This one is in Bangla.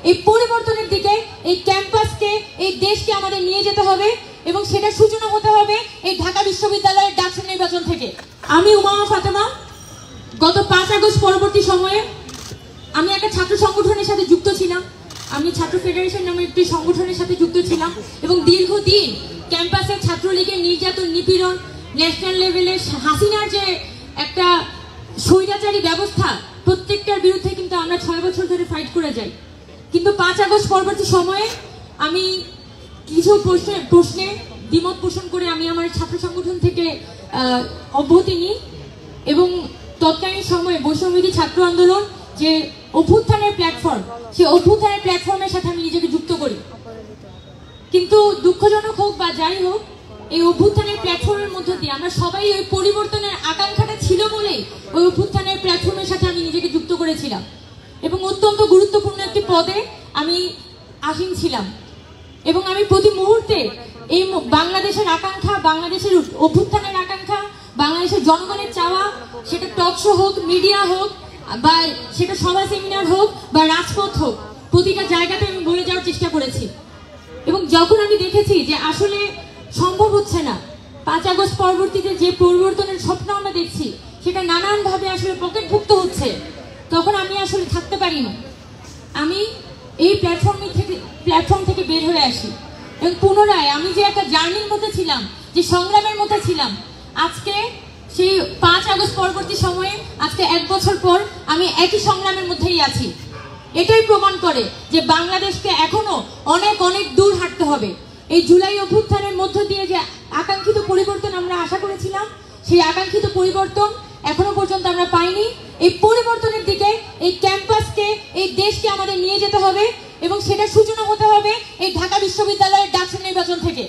এই পরিবর্তনের দিকে এই ক্যাম্পাসকে এই দেশকে আমাদের নিয়ে যেতে হবে এবং সেটা সূচনা হতে হবে এই ঢাকা বিশ্ববিদ্যালয়ের ডাকসু নির্বাচন থেকে। আমি উমামা ফাতেমা গত 5 আগস্ট পরবর্তী সময়ে আমি একটা ছাত্র সংগঠনের সাথে যুক্ত ছিলাম। আমি ছাত্র ফেডারেশন নামে একটি সংগঠনের সাথে যুক্ত ছিলাম এবং দীর্ঘদিন ক্যাম্পাসে ছাত্রলীগের নির্যাতন নিপীড়ন ন্যাশনাল লেভেলে হাসিনার যে একটা স্বৈরাচারী ব্যবস্থা প্রত্যেকটার বিরুদ্ধে কিন্তু আমরা 6 বছর ধরে ফাইট করে যাই। কিন্তু 5 আগস্ট পরবর্তী সময়ে আমি কিছু প্রশ্নে দ্বিমত পোষণ করে আমি আমার ছাত্র সংগঠন থেকে অব্যাহতি নিই এবং তৎকালীন সময়ে বৈষম্যবিরোধী ছাত্র আন্দোলন যে অভ্যুত্থানের প্ল্যাটফর্ম, সেই অভ্যুত্থানের প্ল্যাটফর্মের সাথে আমি নিজেকে যুক্ত করি। কিন্তু দুঃখজনক হোক বা যাই হোক, এই অভ্যুত্থানের প্ল্যাটফর্মের মধ্য দিয়ে আমরা সবাই ওই পরিবর্তনের আকাঙ্ক্ষাটা ছিল বলে ওই অভ্যুত্থানের প্ল্যাটফর্মের সাথে আমি নিজেকে যুক্ত করেছিলাম এবং অত্যন্ত গুরুত্বপূর্ণ একটি পদে আমি আসীন ছিলাম এবং আমি প্রতি মুহূর্তে এই বাংলাদেশের আকাঙ্ক্ষা, বাংলাদেশের অভ্যুত্থানের আকাঙ্ক্ষা, বাংলাদেশের জনগণের চাওয়া, সেটা টক শো হোক, মিডিয়া হোক, বা সেটা সভা সেমিনার হোক বা রাজপথ হোক, প্রতিটা জায়গাতে আমি বলে যাওয়ার চেষ্টা করেছি। এবং যখন আমি দেখেছি যে আসলে সম্ভব হচ্ছে না, 5 আগস্ট পরবর্তীতে যে পরিবর্তনের স্বপ্ন আমরা দেখছি সেটা নানানভাবে আসলে পকেটভুক্ত হচ্ছে, তখন আমি আসলে থাকতে পারিনি। আমি এই প্ল্যাটফর্ম থেকে বের হয়ে আসি এবং পুনরায় আমি যে একটা জার্নির মধ্যে ছিলাম, যে সংগ্রামের মধ্যে ছিলাম, আজকে সেই 5 আগস্ট পরবর্তী সময়ে আজকে 1 বছর পর আমি একই সংগ্রামের মধ্যেই আছি। এটাই প্রমাণ করে যে বাংলাদেশকে এখনো অনেক অনেক দূর হাঁটতে হবে। এই জুলাই অভ্যুত্থানের মধ্য দিয়ে যে আকাঙ্ক্ষিত পরিবর্তন আমরা আশা করেছিলাম, সেই আকাঙ্ক্ষিত পরিবর্তন এখনো পর্যন্ত আমরা পাইনি। এই পরিবর্তনের দিকে এই ক্যাম্পাসকে এই দেশকে আমাদের নিয়ে যেতে হবে এবং সেটা সূচনা হতে হবে এই ঢাকা বিশ্ববিদ্যালয়ের ডাকসু নির্বাচন থেকে।